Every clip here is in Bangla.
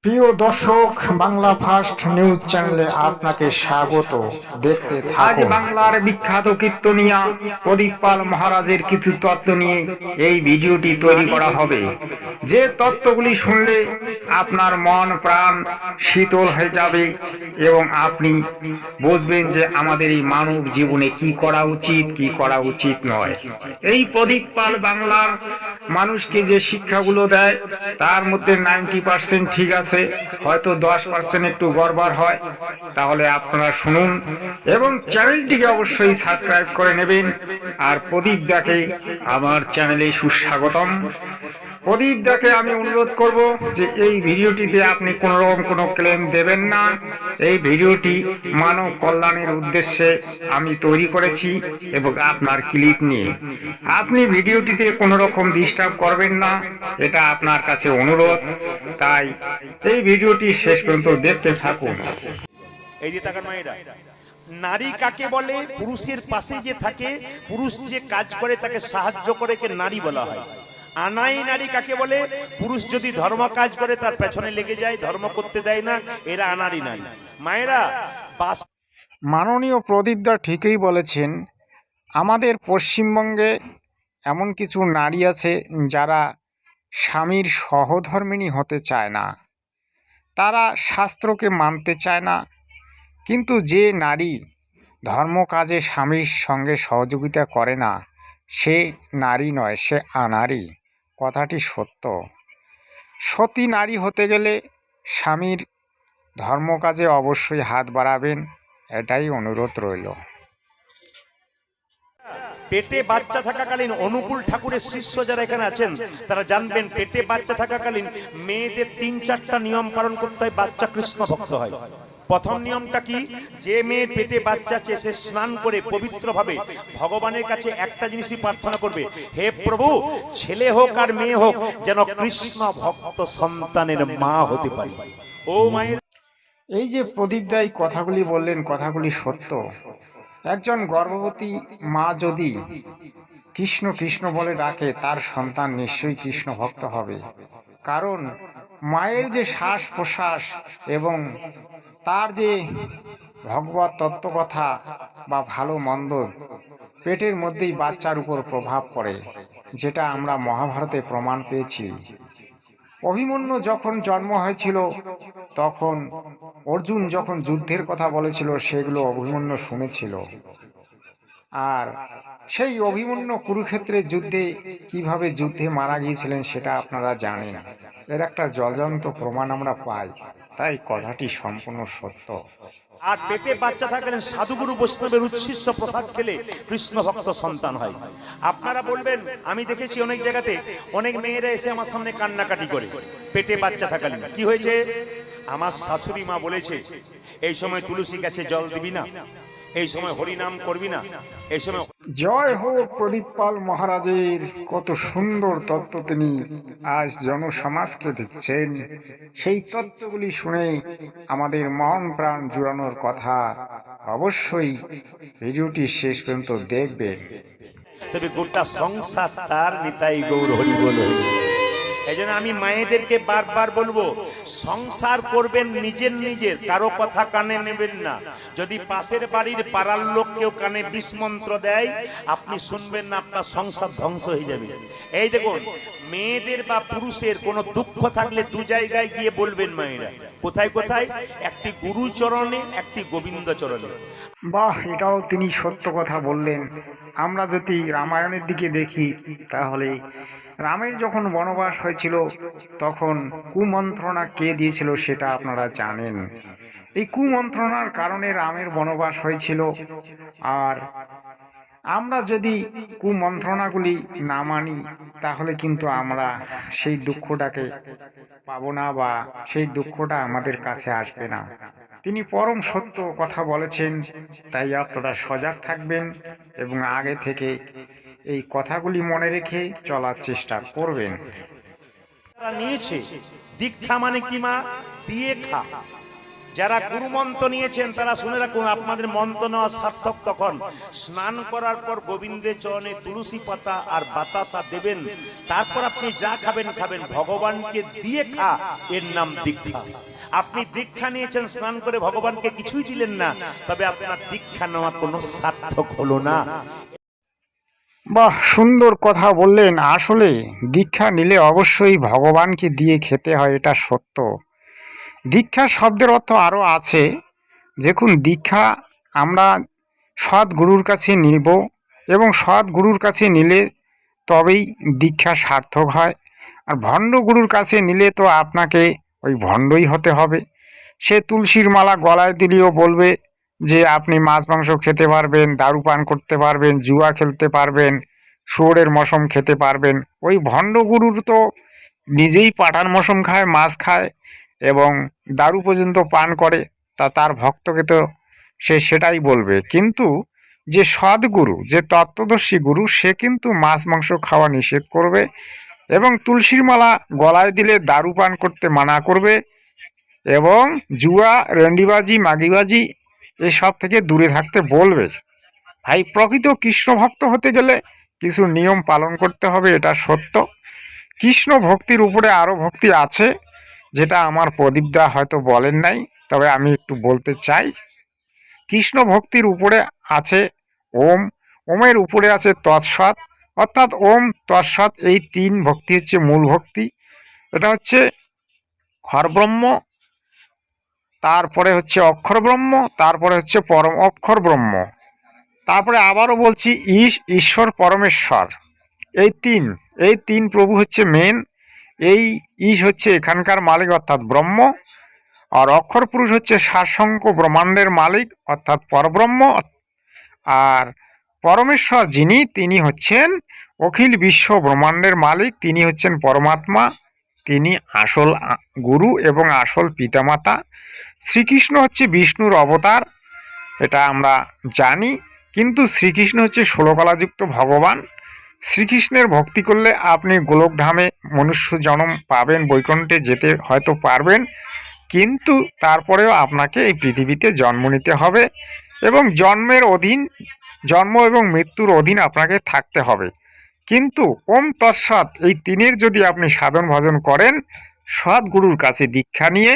প্রিয় দর্শক, বাংলা ফার্স্ট নিউজ চ্যানেলে আপনাকে স্বাগত। দেখতে আজ থাকুন। বাংলার বিখ্যাত কীর্তনিয়া প্রদীপ পাল মহারাজের কিছু তত্ত্ব নিয়ে এই ভিডিওটি তৈরি করা হবে। যে তত্ত্বগুলি শুনলে আপনার মন প্রাণ শীতল হয়ে যাবে এবং আপনি বুঝবেন যে আমাদের এই মানব জীবনে কি করা উচিত কি করা উচিত নয়। এই প্রদীপ পাল বাংলার মানুষকে যে শিক্ষাগুলো দেয় তার মধ্যে 90% ঠিক আছে, হয়তো 10% একটু গড়বড় হয়। তাহলে আপনারা শুনুন এবং চ্যানেলটিকে অবশ্যই সাবস্ক্রাইব করে নেবেন। আর প্রদীপ দাকে আমার চ্যানেলে সুস্বাগতম। প্রদীপ দাকে আমি অনুরোধ করব যে এই ভিডিওটিতে আপনি কোনো রকম কোনো ক্লেম দেবেন না। এই ভিডিওটি মানব কল্যাণের উদ্দেশ্যে আমি তৈরি করেছি এবং আপনার ক্লিপ নিয়ে আপনি ভিডিওটিতে কোনো রকম ডিস্টার্ব করবেন না, এটা আপনার কাছে অনুরোধ। তাই এই ভিডিওটি শেষ পর্যন্ত দেখতে থাকুন। এই যে তাকান মায়েরা, নারী কাকে বলে? পুরুষের পাশে যে থাকে, পুরুষ যে কাজ করে তাকে সাহায্য করে, কে নারী বলা হয়। আনাই নারী কাকে বলে? পুরুষ যদি ধর্ম কাজ করে তার পেছনে লেগে যায়, ধর্ম করতে দেয় না, এরা আনারি নারী। মায়েরা, মাননীয় প্রদীপদা ঠিকই বলেছেন। আমাদের পশ্চিমবঙ্গে এমন কিছু নারী আছে যারা স্বামীর সহধর্মিণী হতে চায় না, তারা শাস্ত্রকে মানতে চায় না। কিন্তু যে নারী ধর্ম কাজে স্বামীর সঙ্গে সহযোগিতা করে না, সে নারী নয়, সে আনারী। কথাটি সত্য। সতী নারী হতে গেলে স্বামীর ধর্মকাজে অবশ্যই হাত বাড়াবেন, এটাই অনুরোধ রইল। পেটে বাচ্চা থাকাকালীন অনুকূল ঠাকুরের শিষ্য যারা এখানে আছেন তারা জানবেন, পেটে বাচ্চা থাকাকালীন মেয়েদের 3-4টা নিয়ম পালন করতে হয়, বাচ্চা কৃষ্ণ ভক্ত হয়। প্রথম নিয়মটা কি? যে মেয়ের পেটে বাচ্চা আছে সে স্নান করে পবিত্রভাবে ভগবানের কাছে একটা জিনিসই প্রার্থনা করবে, হে প্রভু, ছেলে হোক আর মেয়ে হোক যেন কৃষ্ণ ভক্ত সন্তানের মা হতে পারে। ও মায়ের, এই যে প্রদীপদাই কথাগুলি বললেন, কথাগুলি সত্য। একজন গর্ভবতী মা যদি কৃষ্ণ কৃষ্ণ বলে ডাকে, তার সন্তান নিশ্চয়ই কৃষ্ণ ভক্ত হবে। কারণ মায়ের যে শ্বাস প্রশ্বাস এবং তার যে ভগবত তত্ত্বকথা বা ভালো মন্দ পেটের মধ্যেই বাচ্চার উপর প্রভাব পড়ে, যেটা আমরা মহাভারতে প্রমাণ পেয়েছি। অভিমন্যু যখন জন্ম হয়েছিল, তখন অর্জুন যখন যুদ্ধের কথা বলেছিল, সেগুলো অভিমন্যু শুনেছিল। আর সেই অভিমন্যু কুরুক্ষেত্রের যুদ্ধে কিভাবে যুদ্ধে মারা গিয়েছিলেন সেটা আপনারা জানেন। এর একটা জ্বলন্ত প্রমাণ আমরা পাই। তাই কথাটি সম্পূর্ণ সত্য। আর পেটে বাচ্চা থাকলেন সাধুগুরু বৈষ্ণবের উচ্ছিষ্ট প্রসাদ খেলে কৃষ্ণ ভক্ত সন্তান হয়। আপনারা বলবেন, আমি দেখেছি অনেক জায়গাতে অনেক মেয়েরা এসে আমার সামনে কান্নাকাটি করে পেটে বাচ্চা থাকালীন। কি হয়েছে? আমার শাশুড়ি মা বলেছে এই সময় তুলসী গাছে জল দিবি না, এই সময় হরিনাম করবি না, এই সময়। জয় হোক প্রদীপ পাল মহারাজের। কত সুন্দর তত্ত্ব তিনি আজ জনসমাজকে দিচ্ছেন। সেই তত্ত্বগুলি শুনে আমাদের মন প্রাণ জুড়ানোর কথা। অবশ্যই ভিডিওটি শেষ পর্যন্ত দেখবেন। তবে গোটা সংসার তার নিতাই গৌর হরি বল হরি। এই জন্য আমি মায়েদেরকে বারবার বলবো, সংসার করবেন নিজের নিজের, কারো কথা কানে নেবেন না। যদি পাশের বাড়ির পাড়ার লোক কেউ কানে বিষ-মন্ত্র দেয়, আপনি শুনবেন না, আপনার সংসার ধ্বংস হয়ে যাবে। এই দেখুন, মেয়েদের বা পুরুষের কোনো দুঃখ থাকলে দু জায়গায় গিয়ে বলবেন মায়েরা। কোথায় কোথায়? একটি গুরু চরণে, একটি গোবিন্দ চরণে। বাহ, এটাও তিনি সত্য কথা বললেন। আমরা যদি রামায়ণের দিকে দেখি, তাহলে রামের যখন বনবাস হয়েছিল, তখন কুমন্ত্রণা কে দিয়েছিল সেটা আপনারা জানেন। এই কুমন্ত্রণার কারণে রামের বনবাস হয়েছিল। আর আমরা যদি কুমন্ত্রণাগুলি না মানি, তাহলে কিন্তু আমরা সেই দুঃখটাকে পাবো না, বা সেই দুঃখটা আমাদের কাছে আসবে না। তিনি পরম সত্য কথা বলেছেন। তাই আপনারা সজাগ থাকবেন এবং আগে থেকে এই কথাগুলি মনে রেখে চলার চেষ্টা করবেন। নিয়েছে দীক্ষা মানে কি মা? দিয়ে খা। যারা গুরু মন্ত্র নিয়েছেন তারা শুনে রাখুন, আপনাদের মন্ত্র নেওয়া সার্থক তখন স্নান করার পর গোবিন্দের চরণে তুলসী পাতা আর বাতাসা দেবেন। তারপর আপনি যা খাবেন খাবেন, ভগবানকে দিয়ে খা, এর নাম দীক্ষা। আপনি দীক্ষা নিয়েছেন, স্নান করে ভগবানকে কিছুই দিলেন না, তবে আপনার দীক্ষা নেওয়া কোনো সার্থক হলো না। বাহ, সুন্দর কথা বললেন। আসলে দীক্ষা নিলে অবশ্যই ভগবানকে দিয়ে খেতে হয়, এটা সত্য। দীক্ষা শব্দের অর্থ আরও আছে। দেখুন, দীক্ষা আমরা সৎ গুরুর কাছে নিব এবং সৎ গুরুর কাছে নিলে তবেই দীক্ষা সার্থক হয়। আর ভণ্ড গুরুর কাছে নিলে তো আপনাকে ওই ভণ্ডই হতে হবে। সে তুলসীর মালা গলায় দিলেও বলবে যে আপনি মাছ মাংস খেতে পারবেন, দারু পান করতে পারবেন, জুয়া খেলতে পারবেন, শুয়োরের মশম খেতে পারবেন। ওই ভণ্ড গুরুর তো নিজেই পাঁঠার মশম খায়, মাছ খায় এবং দারু পর্যন্ত পান করে, তা তার ভক্তকে তো সে সেটাই বলবে। কিন্তু যে সদ্গুরু, যে তত্ত্বদর্শী গুরু, সে কিন্তু মাছ মাংস খাওয়া নিষেধ করবে এবং তুলসীর মালা গলায় দিলে দারু পান করতে মানা করবে এবং জুয়া, রেন্ডিবাজি, মাগিবাজি এসব থেকে দূরে থাকতে বলবে। ভাই, প্রকৃত কৃষ্ণ ভক্ত হতে গেলে কিছু নিয়ম পালন করতে হবে, এটা সত্য। কৃষ্ণ ভক্তির উপরে আরও ভক্তি আছে, যেটা আমার প্রদীপদা হয়তো বলেন নাই, তবে আমি একটু বলতে চাই। কৃষ্ণ ভক্তির উপরে আছে ওম, ওমের উপরে আছে তৎসৎ, অর্থাৎ ওম তৎসৎ, এই তিন ভক্তি হচ্ছে মূল ভক্তি। এটা হচ্ছে ক্ষরব্রহ্ম, তারপরে হচ্ছে অক্ষর ব্রহ্ম, তারপরে হচ্ছে পরম অক্ষর ব্রহ্ম, তারপরে আবারও বলছি ঈশ্বর পরমেশ্বর। এই তিন প্রভু হচ্ছে মেন। এই হচ্ছে এখানকার মালিক অর্থাৎ ব্রহ্ম, আর অক্ষর পুরুষ হচ্ছে সারসংখ্য ব্রহ্মাণ্ডের মালিক অর্থাৎ পরব্রহ্ম, আর পরমেশ্বর যিনি, তিনি হচ্ছেন অখিল বিশ্ব ব্রহ্মাণ্ডের মালিক, তিনি হচ্ছেন পরমাত্মা, তিনি আসল গুরু এবং আসল পিতামাতা। শ্রীকৃষ্ণ হচ্ছে বিষ্ণুর অবতার, এটা আমরা জানি, কিন্তু শ্রীকৃষ্ণ হচ্ছে ষোলকলাযুক্ত ভগবান। শ্রীকৃষ্ণের ভক্তি করলে আপনি গোলকধামে মনুষ্য জন্ম পাবেন, বৈকুণ্ঠে যেতে হয়তো পারবেন, কিন্তু তারপরেও আপনাকে এই পৃথিবীতে জন্ম নিতে হবে এবং জন্ম এবং মৃত্যুর অধীন আপনাকে থাকতে হবে। কিন্তু ওম তৎসৎ, এই তিনের যদি আপনি সাধন ভজন করেন সদ্গুরুর কাছে দীক্ষা নিয়ে,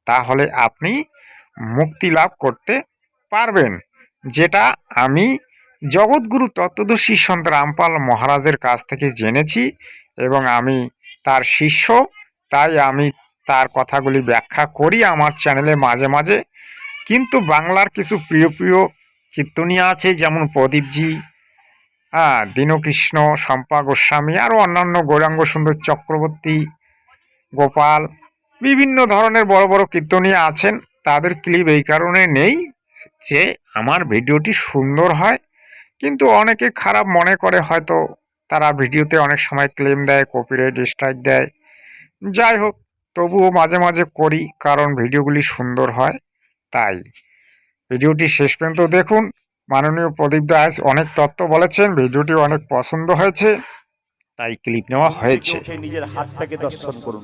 তাহলে আপনি মুক্তি লাভ করতে পারবেন, যেটা আমি জগৎগুরু তত্ত্বদর্শী সন্ত রামপাল মহারাজের কাছ থেকে জেনেছি এবং আমি তার শিষ্য, তাই আমি তার কথাগুলি ব্যাখ্যা করি আমার চ্যানেলে মাঝে মাঝে। কিন্তু বাংলার কিছু প্রিয় প্রিয় কীর্তনীয়া আছে, যেমন প্রদীপজি, দীনকৃষ্ণ, শম্পা গোস্বামী, আরও অন্যান্য গৌরাঙ্গ সুন্দর চক্রবর্তী, গোপাল, বিভিন্ন ধরনের বড় বড় কীর্তনীয়া আছেন। তাদের ক্লিপ এই কারণে নেই যে আমার ভিডিওটি সুন্দর হয়, কিন্তু অনেকে খারাপ মনে করে, হয়তো তারা ভিডিওতে অনেক সময় ক্লেম দেয়, কপিরাইট স্ট্রাইক দেয়। যাই হোক, তবুও মাঝে মাঝে করি, কারণ ভিডিওগুলি সুন্দর হয়। তাই ভিডিওটি শেষ পর্যন্ত দেখুন। মাননীয় প্রদীপ দাস অনেক তত্ত্ব বলেছেন, ভিডিওটি অনেক পছন্দ হয়েছে, তাই ক্লিপ নেওয়া হয়েছে। উঠে নিজের হাতটাকে দর্শন করুন।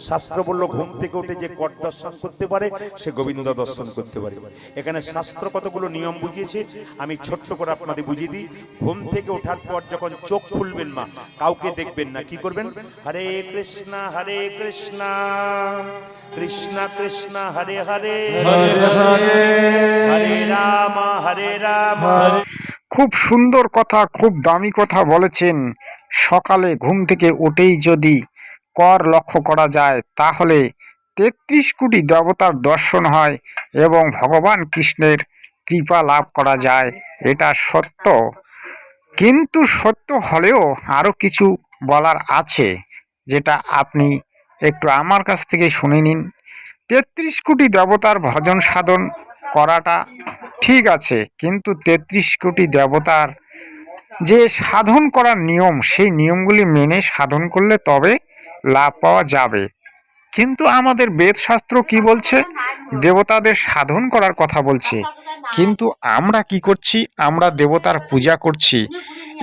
শাস্ত্র বলল ঘুম থেকে উঠে যে কট দর্শন করতে পারে সে গোবিন্দ দর্শন করতে পারে। এখানে শাস্ত্র কতগুলো নিয়ম বুঝিয়েছে, আমি ছোট্ট করে আপনাদের বুঝিয়ে দিই। ঘুম থেকে ওঠার পর যখন চোখ খুলবেন, মা কাউকে দেখবেন না, কি করবেন? হরে কৃষ্ণ কৃষ্ণ কৃষ্ণ হরে হরে, হরে রাম। খুব সুন্দর কথা, খুব দামি কথা বলেছেন। সকালে ঘুম থেকে উঠেই যদি কর লক্ষ্য করা যায়, তাহলে ৩৩ কোটি দেবতার দর্শন হয় এবং ভগবান কৃষ্ণের কৃপা লাভ করা যায়, এটা সত্য। কিন্তু সত্য হলেও আরও কিছু বলার আছে, যেটা আপনি একটু আমার কাছ থেকে শুনে নিন। ৩৩ কোটি দেবতার ভজন সাধন করাটা ঠিক আছে, কিন্তু ৩৩ কোটি দেবতার যে সাধন করার নিয়ম, সেই নিয়মগুলি মেনে সাধন করলে তবে লাভ পাওয়া যাবে। কিন্তু আমাদের বেদশাস্ত্র কি বলছে? দেবতাদের সাধন করার কথা বলছে, কিন্তু আমরা কি করছি? আমরা দেবতার পূজা করছি।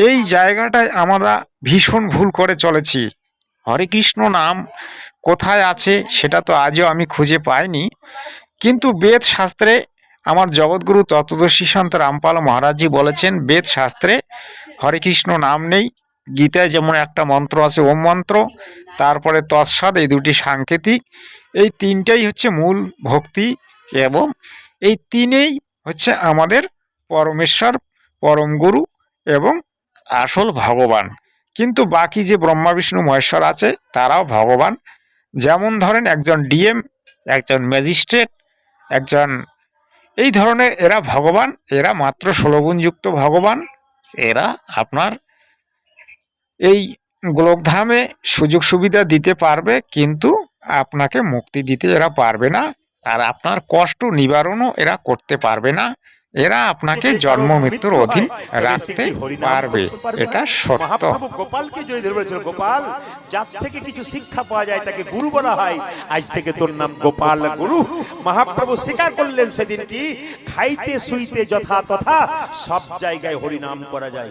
এই জায়গাটায় আমরা ভীষণ ভুল করে চলেছি। হরে কৃষ্ণ নাম কোথায় আছে সেটা তো আজও আমি খুঁজে পাইনি, কিন্তু বেদ শাস্ত্রে আমার জগৎগুরু তত্ত্বদর্শী সন্ত রামপাল মহারাজজি বলেছেন, বেদ শাস্ত্রে হরে কৃষ্ণ নাম নেই। গীতায় যেমন একটা মন্ত্র আছে ওম মন্ত্র, তারপরে তৎসৎ, এই দুটি সাংকেতিক, এই তিনটাই হচ্ছে মূল ভক্তি, এবং এই তিনেই হচ্ছে আমাদের পরমেশ্বর, পরম গুরু এবং আসল ভগবান। কিন্তু বাকি যে ব্রহ্মা বিষ্ণু মহেশ্বর আছে তারাও ভগবান। যেমন ধরেন একজন ডিএম, একজন ম্যাজিস্ট্রেট, একজন এই ধরনের, এরা ভগবান, এরা মাত্র 16 গুণযুক্ত ভগবান। এরা আপনার এই গোলকধামে সুযোগ সুবিধা দিতে পারবে, কিন্তু আপনাকে মুক্তি দিতে এরা পারবে না, আর আপনার কষ্ট নিবারণও এরা করতে পারবে না। এরা আপনাকে জন্ম মৃত্যুর অধীন রাখতে পারবে, এটা সত্য। মহাপ্রভু গোপালকে জড়িয়ে ধরে বলেছিল, গোপাল যার থেকে কিছু শিক্ষা পাওয়া যায় তাকে গুরু বলা হয়, আজ থেকে তোর নাম গোপাল গুরু। মহাপ্রভু স্বীকার করলেন সেদিন কি খাইতে শুইতে যথা তথা সব জায়গায় হরিনাম করা যায়।